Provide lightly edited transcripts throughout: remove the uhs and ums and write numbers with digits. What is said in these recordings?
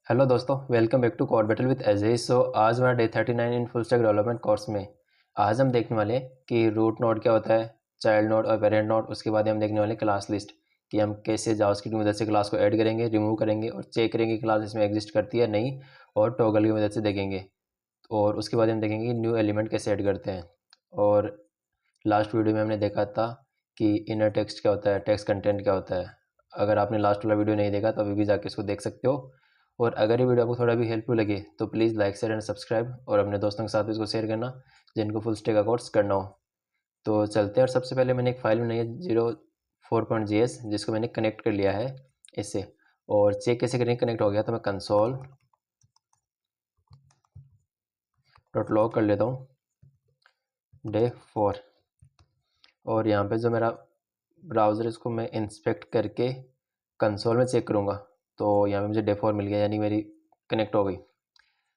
Hello दोस्तों, welcome back to code battle with Ajay. So आज हमारा day 39 in full stack development course में आज हम देखने वाले हैं कि रूट नोड क्या होता है, चाइल्ड नोड और पेरेंट नोड। उसके बाद हम देखने वाले क्लास लिस्ट कि हम कैसे जावास्क्रिप्ट की मदद से क्लास को ऐड करेंगे, रिमूव करेंगे और चेक करेंगे क्लास इसमें एग्जिस्ट करती है नहीं, और टॉगल की मदद से देखेंगे। और उसके बाद हम देखेंगे कि न्यू एलिमेंट कैसे ऐड करते हैं। और लास्ट वीडियो में हमने देखा था कि इनर टेक्स्ट क्या होता है, टेक्स्ट कंटेंट क्या होता है। अगर आपने लास्ट वाला वीडियो नहीं देखा तो अभी भी जाके इसको देख सकते हो। और अगर ये वीडियो आपको थोड़ा भी हेल्पफुल लगे तो please like share and subscribe और अपने दोस्तों के साथ भी इसको शेयर करना जिनको फुल स्टैक का कोर्स करना हो। तो चलते हैं। और सबसे पहले मैंने एक फ़ाइल बनाई है 04.js जिसको मैंने कनेक्ट कर लिया है इससे। और चेक कैसे करेंगे कनेक्ट हो गया तो मैं कंसोल डॉट लॉग कर लेता हूँ डे 4। और यहाँ पे जो मेरा ब्राउज़र इसको मैं इंस्पेक्ट करके कंसोल में चेक करूँगा तो यहाँ पे मुझे डे 4 मिल गया, यानी मेरी कनेक्ट हो गई।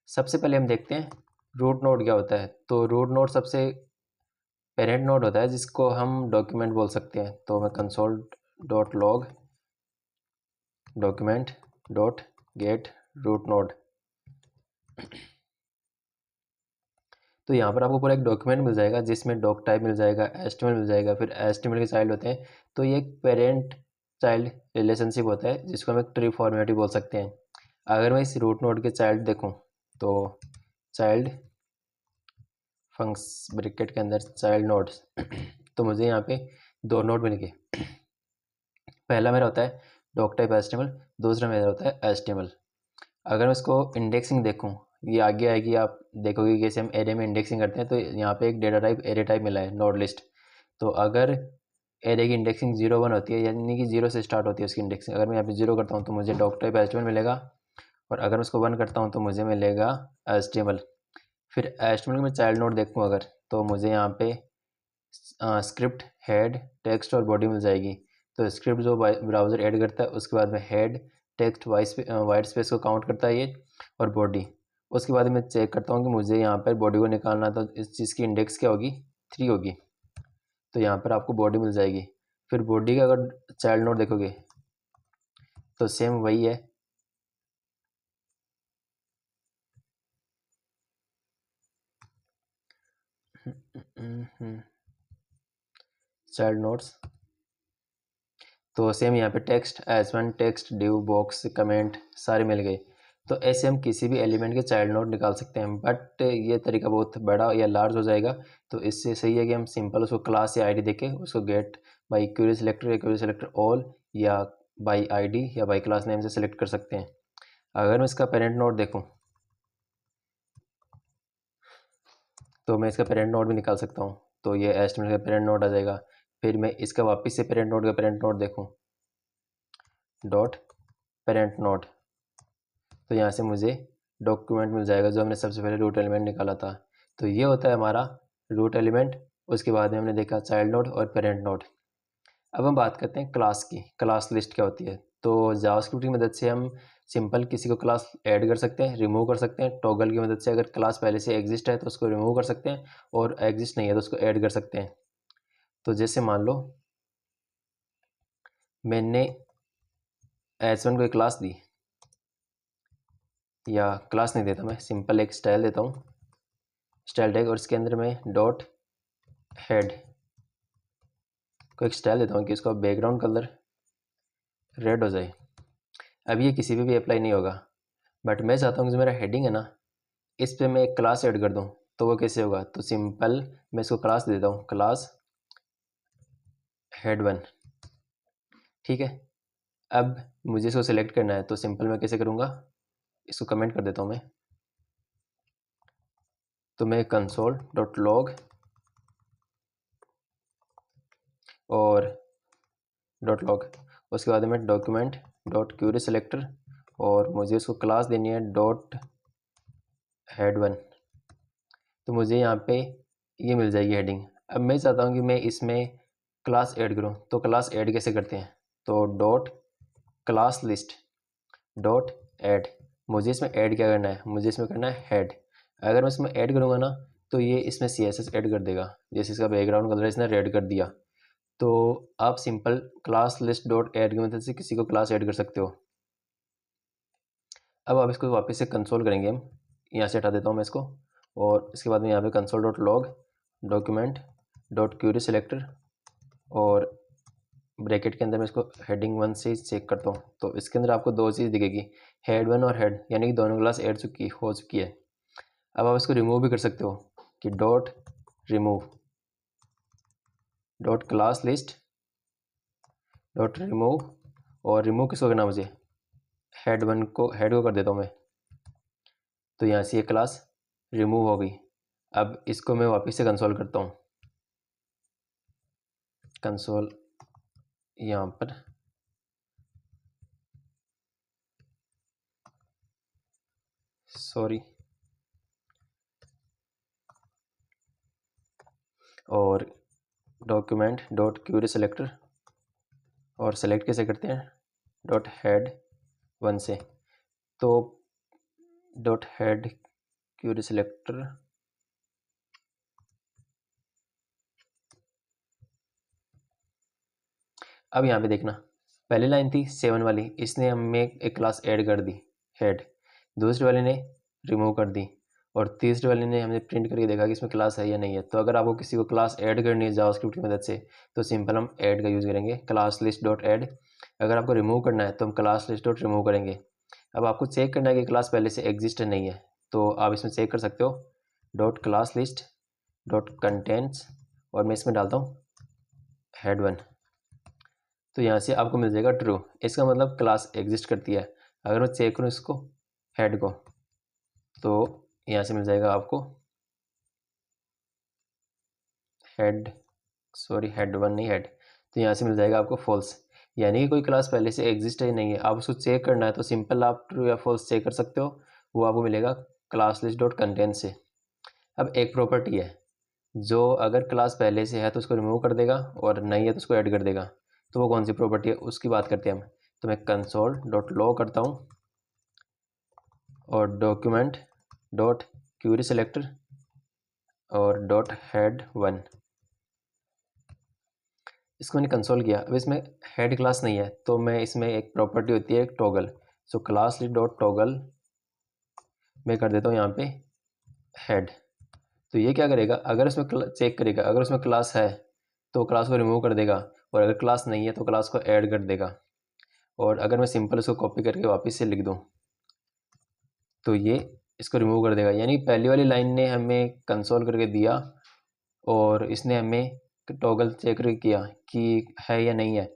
सबसे पहले हम देखते हैं रूट नोड क्या होता है। तो रूट नोड सबसे पेरेंट नोड होता है जिसको हम डॉक्यूमेंट बोल सकते हैं। तो मैं console dot log document dot get root node, तो यहाँ पर आपको पूरा एक डॉक्यूमेंट मिल जाएगा जिसमें डॉक टाइप मिल जाएगा, एचटीएमएल मिल जाएगा, फिर एचटीएमएल के चाइल्ड होते हैं। तो ये एक पेरेंट चाइल्ड रिलेशनशिप होता है जिसको हम एक ट्री फॉर्मेट भी बोल सकते हैं। अगर मैं इस रूट नोड के चाइल्ड देखूँ तो चाइल्ड फंक्स ब्रैकेट के अंदर चाइल्ड नोड्स तो मुझे यहाँ पे दो नोड मिल गए। पहला मेरा होता है डॉक टाइप एचटीएमएल, दूसरा मेरा होता है एचटीएमएल। अगर मैं इसको इंडेक्सिंग देखूँ, ये आगे आएगी, आप देखोगे कि जैसे हम एरे में इंडेक्सिंग करते हैं तो यहाँ पे एक डेटा टाइप एरे टाइप मिला है नोड लिस्ट। तो अगर एरे की इंडेक्सिंग 0 1 होती है यानी कि 0 से स्टार्ट होती है उसकी इंडेक्सिंग, अगर मैं यहाँ पे 0 करता हूँ तो मुझे डॉक टाइप एचटीएमएल मिलेगा, और अगर मैं उसको 1 करता हूँ तो मुझे मिलेगा एचटीएमएल। फिर एचटीएमएल में चाइल्ड नोड देखूँ अगर, तो मुझे यहाँ पे स्क्रिप्ट, हेड, टेक्स्ट और बॉडी मिल जाएगी। तो स्क्रिप्ट जो ब्राउज़र ऐड करता है, उसके बाद में हेड, टेक्स्ट, वाइट स्पेस को काउंट करता है ये, और बॉडी। उसके बाद मैं चेक करता हूँ कि मुझे यहाँ पर बॉडी को निकालना, तो इस चीज़ की इंडेक्स क्या होगी, 3 होगी। तो यहाँ पर आपको बॉडी मिल जाएगी। फिर बॉडी का अगर चाइल्ड नोड देखोगे तो सेम वही है, चाइल्ड नोड्स। तो सेम यहाँ पे text, H one, text, div, box, comment सारे मिल गए। तो ऐसे हम किसी भी एलिमेंट के चाइल्ड नोड निकाल सकते हैं, बट ये तरीका बहुत बड़ा या लार्ज हो जाएगा। तो इससे सही है कि हम सिंपल उसको क्लास या आईडी देके उसको गेट बाई क्वेरी सेलेक्टर या क्वेरी सेलेक्टर ऑल, या बाई आईडी या बाई क्लास नेम से सिलेक्ट कर सकते हैं। अगर मैं इसका पेरेंट नोड देखूँ तो मैं इसका पेरेंट नोड भी निकाल सकता हूँ। तो ये एस्टिमेट का पेरेंट नोड आ जाएगा। फिर मैं इसका वापस से पेरेंट नोड देखूँ, डॉट पेरेंट नोड, तो यहाँ से मुझे डॉक्यूमेंट मिल जाएगा जो हमने सबसे पहले रूट एलिमेंट निकाला था। तो ये होता है हमारा रूट एलिमेंट। उसके बाद में हमने देखा चाइल्ड नोड और पेरेंट नोड। अब हम बात करते हैं क्लास की, क्लास लिस्ट क्या होती है। तो जावास्क्रिप्ट की मदद से हम सिंपल किसी को क्लास ऐड कर सकते हैं, रिमूव कर सकते हैं। टॉगल की मदद से अगर क्लास पहले से एग्जिस्ट है तो उसको रिमूव कर सकते हैं, और एग्जिस्ट नहीं है तो उसको ऐड कर सकते हैं। तो जैसे मान लो मैंने h1 को एक क्लास दी, या क्लास नहीं देता, मैं सिंपल एक स्टाइल देता हूँ, स्टाइल टैग, और इसके अंदर मैं डॉट हेड को एक स्टाइल देता हूँ कि इसका बैकग्राउंड कलर रेड हो जाए। अब ये किसी पे भी अप्लाई नहीं होगा, बट मैं चाहता हूँ कि जो मेरा हेडिंग है ना, इस पे मैं एक क्लास ऐड कर दूँ। तो वो कैसे होगा, तो सिंपल मैं इसको क्लास देता हूँ, क्लास हेड1। ठीक है। अब मुझे इसको सिलेक्ट करना है तो सिंपल मैं कैसे करूँगा, इसको कमेंट कर देता हूँ मैं। तो मैं कंसोल डॉट लॉग और डॉट लॉग, उसके बाद में डॉक्यूमेंट डॉट क्वेरी सेलेक्टर, और मुझे इसको क्लास देनी है डॉट हेड1। तो मुझे यहाँ पे ये मिल जाएगी हेडिंग। अब मैं चाहता हूँ कि मैं इसमें क्लास ऐड करूँ, तो क्लास ऐड कैसे करते हैं, तो dot class list dot add. मुझे इसमें ऐड क्या करना है, मुझे इसमें करना है हेड। अगर मैं इसमें ऐड करूँगा ना तो ये इसमें CSS ऐड कर देगा, जैसे इसका बैकग्राउंड कलर इसने रेड कर दिया। तो आप simple class list dot add की मदद से किसी को क्लास ऐड कर सकते हो। अब आप इसको वापस से कंसोल करेंगे हम। यहाँ से हटा देता हूँ मैं इसको, और इसके बाद में यहाँ पे console dot log document dot Curie selector, और ब्रैकेट के अंदर मैं इसको हेडिंग 1 से चेक करता हूँ। तो इसके अंदर आपको दो चीज़ दिखेगी, हेड 1 और हेड, यानी कि दोनों क्लास ऐड हो चुकी है। अब आप इसको रिमूव भी कर सकते हो कि dot remove dot class list dot remove, और रिमूव किसको करना मुझे, हेड को कर देता हूँ मैं। तो यहाँ से ये क्लास रिमूव हो गई। अब इसको मैं वापस से कंसोल करता हूँ, कंसोल यहाँ पर, सॉरी, और डॉक्यूमेंट डॉट क्यूरी सेलेक्टर, और सेलेक्ट कैसे करते हैं, डॉट हेड 1 से। तो डॉट हेड क्यूरी सेलेक्टर, अब यहाँ पे देखना, पहली लाइन थी 7 वाली, इसने हमें एक क्लास ऐड कर दी हेड, दूसरी वाली ने रिमूव कर दी, और तीसरी वाली ने हमने प्रिंट करके देखा कि इसमें क्लास है या नहीं है। तो अगर आपको किसी को क्लास ऐड करनी है जावास्क्रिप्ट की मदद से, तो सिंपल हम ऐड का यूज़ करेंगे, क्लास लिस्ट डॉट ऐड। अगर आपको रिमूव करना है तो हम क्लास लिस्ट डॉट रिमूव करेंगे। अब आपको चेक करना है कि क्लास पहले से एग्जिस्ट नहीं है, तो आप इसमें चेक कर सकते हो, dot class list dot contents, और मैं इसमें डालता हूँ हेड 1। तो यहाँ से आपको मिल जाएगा ट्रू, इसका मतलब क्लास एग्जिस्ट करती है। अगर मैं चेक करूँ इसको, हेड को, तो यहाँ से मिल जाएगा आपको हेड, सॉरी हेड 1 नहीं हेड, तो यहाँ से मिल जाएगा आपको फॉल्स, यानी कि कोई क्लास पहले से एग्जिस्ट ही नहीं है। आप उसको चेक करना है तो सिंपल आप ट्रू या फॉल्स चेक कर सकते हो, वो आपको मिलेगा क्लास लिस्ट डॉट कंटेंट से। अब एक प्रॉपर्टी है जो अगर क्लास पहले से है तो उसको रिमूव कर देगा, और नहीं है तो उसको ऐड कर देगा। तो वो कौन सी प्रॉपर्टी है उसकी बात करते हैं हम। तो मैं कंसोल डॉट लॉग करता हूँ, और डॉक्यूमेंट डॉट क्यूरी सेलेक्टर, और डॉट हेड 1, इसको मैंने कंसोल किया। अब इसमें हेड क्लास नहीं है, तो मैं इसमें एक प्रॉपर्टी होती है toggle, so class list dot toggle मैं कर देता हूँ यहाँ पे हेड। तो ये क्या करेगा, अगर उसमें चेक करेगा, अगर उसमें क्लास है तो क्लास को रिमूव कर देगा, और अगर क्लास नहीं है तो क्लास को ऐड कर देगा। और अगर मैं सिंपल इसको कॉपी करके वापस से लिख दूँ, तो ये इसको रिमूव कर देगा। यानी पहली वाली लाइन ने हमें कंसोल करके दिया, और इसने हमें टॉगल चेक किया कि है या नहीं है,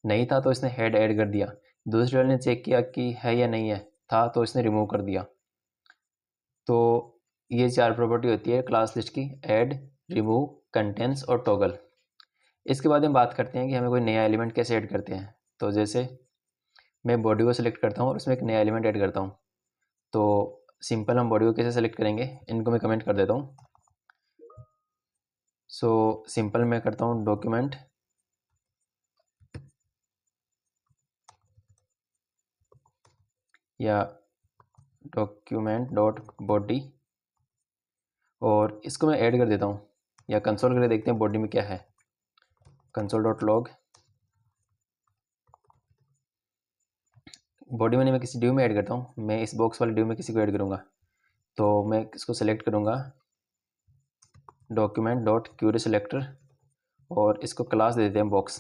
नहीं था तो इसने हेड ऐड कर दिया। दूसरी वाले ने चेक किया कि है या नहीं है, था तो इसने रिमूव कर दिया। तो ये चार प्रॉपर्टी होती है क्लास लिस्ट की, ऐड, रिमूव, कंटेंट्स और टॉगल। इसके बाद हम बात करते हैं कि हमें कोई नया एलिमेंट कैसे ऐड करते हैं। तो जैसे मैं बॉडी को सिलेक्ट करता हूँ और उसमें एक नया एलिमेंट ऐड करता हूँ। तो सिंपल हम बॉडी को कैसे सेलेक्ट करेंगे, इनको मैं कमेंट कर देता हूँ। सो सिंपल मैं करता हूँ डॉक्यूमेंट या डॉक्यूमेंट डॉट बॉडी, और इसको मैं ऐड कर देता हूँ, या कंसोल करके देखते हैं बॉडी में क्या है, कंसोल डॉट लॉग। बॉडी में नहीं, मैं किसी ड्यू में ऐड करता हूँ, मैं इस बॉक्स वाले ड्यू में किसी को ऐड करूँगा। तो मैं इसको सेलेक्ट करूँगा डॉक्यूमेंट डॉट क्यूरी सेलेक्टर, और इसको क्लास दे देते हैं बॉक्स।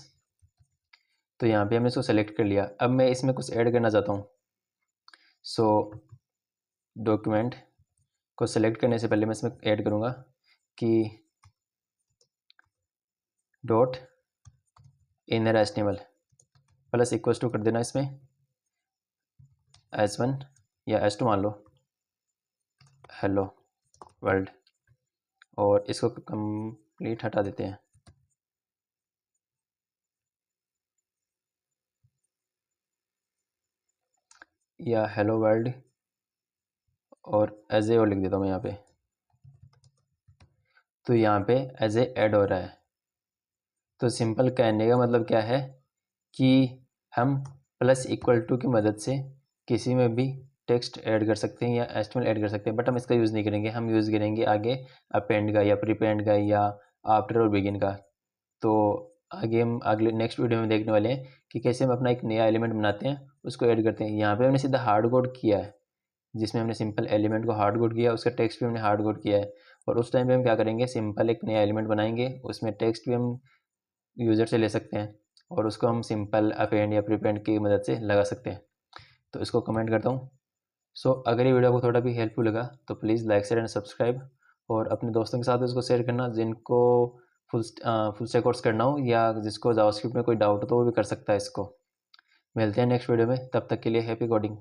तो यहाँ पे हमने इसको सेलेक्ट कर लिया। अब मैं इसमें कुछ ऐड करना चाहता हूँ। सो डॉक्यूमेंट को सेलेक्ट करने से पहले मैं इसमें ऐड करूँगा कि dot inner HTML plus equals to कर देना इसमें S1 या S2 मान लो, हेलो वर्ल्ड, और इसको कंप्लीट हटा देते हैं, या हेलो वर्ल्ड, और एज ए और लिख देता हूँ मैं यहाँ पे। तो यहाँ पे एज ए ऐड हो रहा है। तो सिंपल कहने का मतलब क्या है कि हम प्लस इक्वल टू की मदद से किसी में भी टेक्स्ट ऐड कर सकते हैं या एस्टिमल ऐड कर सकते हैं, बट हम इसका यूज़ नहीं करेंगे। हम यूज़ करेंगे आगे अपेंड का या प्रीपेंड का या आफ्टर और बिगिन का। तो आगे हम अगले नेक्स्ट वीडियो में देखने वाले हैं कि कैसे हम अपना एक नया एलिमेंट बनाते हैं, उसको ऐड करते हैं। यहाँ पे हमने सीधा हार्ड कोड किया है, जिसमें हमने सिंपल एलिमेंट को हार्ड कोड किया, उसका टेक्स्ट भी हमने हार्ड कोड किया है। और उस टाइम पे हम क्या करेंगे, सिंपल एक नया एलिमेंट बनाएंगे, उसमें टेक्स्ट भी हम यूज़र से ले सकते हैं और उसको हम सिंपल अपेंड या प्रीपेंड की मदद से लगा सकते हैं। तो इसको कमेंट करता हूँ। सो अगर ये वीडियो आपको थोड़ा भी हेल्पफुल लगा तो please like share and subscribe, और अपने दोस्तों के साथ इसको शेयर करना जिनको फुल स्टैक कोर्स करना हो या जिसको जावास्क्रिप्ट में कोई डाउट हो तो वो भी कर सकता है इसको। मिलते हैं नेक्स्ट वीडियो में, तब तक के लिए हैप्पी कोडिंग।